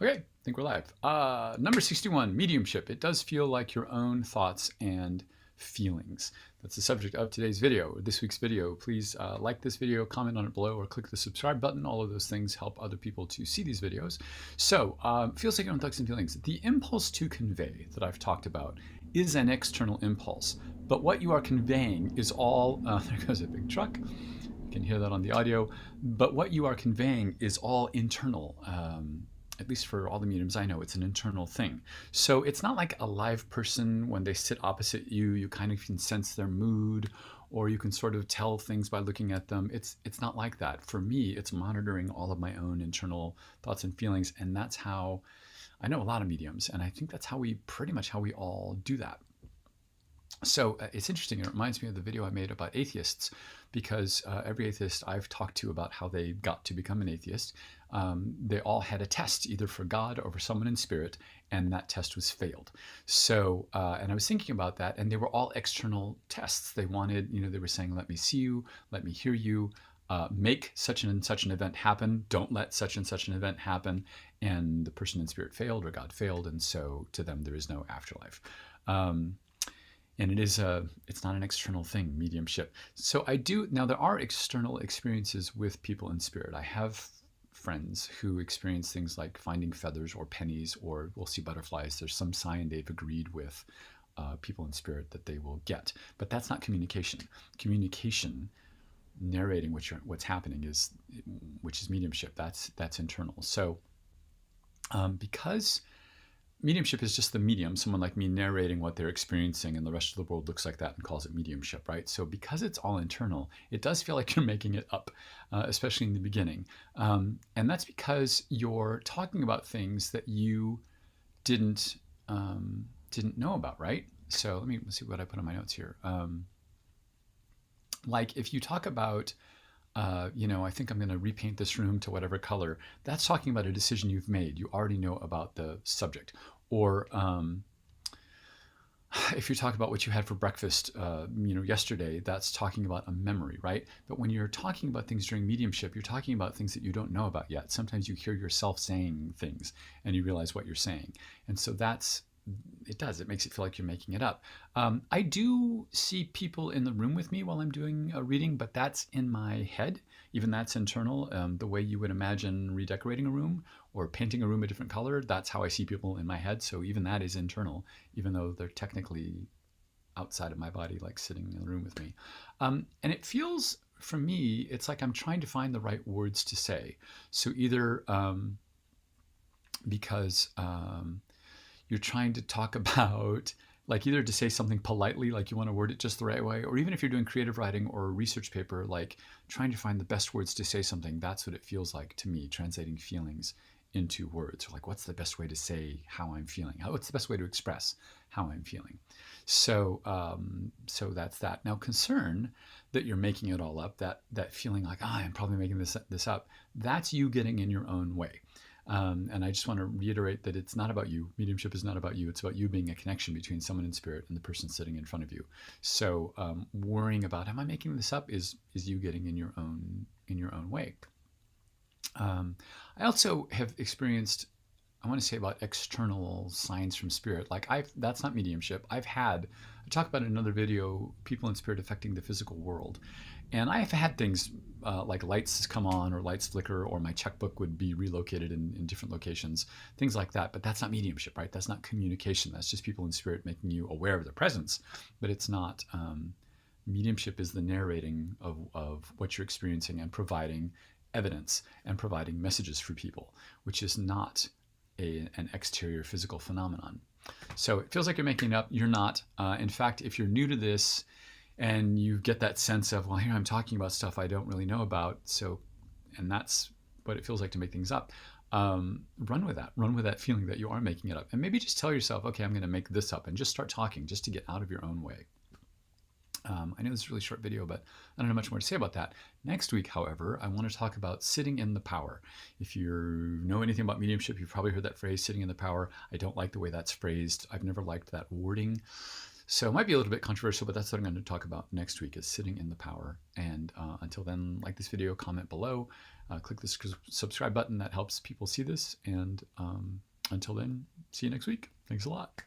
Okay, I think we're live. Number 61, mediumship. It does feel like your own thoughts and feelings. That's the subject of today's video, this week's video. Please like this video, comment on it below, or click the subscribe button. All of those things help other people to see these videos. So, feels like your own thoughts and feelings. The impulse to convey that I've talked about is an external impulse, but what you are conveying is all, there goes a big truck. You can hear that on the audio, but what you are conveying is all internal. At least for all the mediums I know, it's an internal thing. So it's not like a live person. When they sit opposite you, you kind of can sense their mood, or you can sort of tell things by looking at them. It's not like that. For me, it's monitoring all of my own internal thoughts and feelings, and that's how I know a lot of mediums, and I think that's how we all do that. So it's interesting. It reminds me of the video I made about atheists, because every atheist I've talked to about how they got to become an atheist, they all had a test either for God or for someone in spirit, and that test was failed. So, and I was thinking about that, and they were all external tests. They wanted, they were saying, let me see you, let me hear you, make such and such an event happen, don't let such and such an event happen. And the person in spirit failed, or God failed, and so to them there is no afterlife. And it's not an external thing, mediumship. So now there are external experiences with people in spirit. I have friends who experience things like finding feathers or pennies, or we'll see butterflies. There's some sign they've agreed with people in spirit that they will get. But that's not communication. Communication, narrating what's happening, which is mediumship. That's internal. So because mediumship is just the medium, someone like me narrating what they're experiencing, and the rest of the world looks like that and calls it mediumship, right? So because it's all internal, it does feel like you're making it up, especially in the beginning. And that's because you're talking about things that you didn't know about, right? So let's see what I put on my notes here. Like if you talk about, I think I'm going to repaint this room to whatever color. That's talking about a decision you've made. You already know about the subject. Or if you're talking about what you had for breakfast, yesterday, that's talking about a memory, right? But when you're talking about things during mediumship, you're talking about things that you don't know about yet. Sometimes you hear yourself saying things and you realize what you're saying. And so it makes it feel like you're making it up. I do see people in the room with me while I'm doing a reading, but that's in my head. Even that's internal. The way you would imagine redecorating a room or painting a room a different color, that's how I see people in my head. So even that is internal, even though they're technically outside of my body, like sitting in the room with me. And it feels, for me, it's like I'm trying to find the right words to say. So either because you're trying to talk about, like, either to say something politely, like you want to word it just the right way, or even if you're doing creative writing or a research paper, like trying to find the best words to say something. That's what it feels like to me, translating feelings into words. Or like, what's the best way to say how I'm feeling? What's the best way to express how I'm feeling? So that's that. Now, concern that you're making it all up, that feeling like, I'm probably making this up, that's you getting in your own way. And I just want to reiterate that it's not about you. Mediumship is not about you. It's about you being a connection between someone in spirit and the person sitting in front of you. So worrying about, am I making this up, is you getting in your own way. I also have experienced, I want to say, about external signs from spirit. Like that's not mediumship. I talk about in another video, people in spirit affecting the physical world. And I've had things like lights come on or lights flicker, or my checkbook would be relocated in different locations, things like that. But that's not mediumship, right? That's not communication. That's just people in spirit making you aware of their presence. But it's not, mediumship is the narrating of what you're experiencing and providing evidence and providing messages for people, which is not an exterior physical phenomenon. So it feels like you're making it up. You're not. In fact, if you're new to this and you get that sense of, well, here I'm talking about stuff I don't really know about, and that's what it feels like to make things up, run with that. Run with that feeling that you are making it up. And maybe just tell yourself, okay, I'm going to make this up, and just start talking just to get out of your own way. I know this is a really short video, but I don't have much more to say about that. Next week, however, I want to talk about sitting in the power. If you know anything about mediumship, you've probably heard that phrase, sitting in the power. I don't like the way that's phrased. I've never liked that wording. So it might be a little bit controversial, but that's what I'm going to talk about next week, is sitting in the power. And until then, like this video, comment below, click the subscribe button. That helps people see this. And until then, see you next week. Thanks a lot.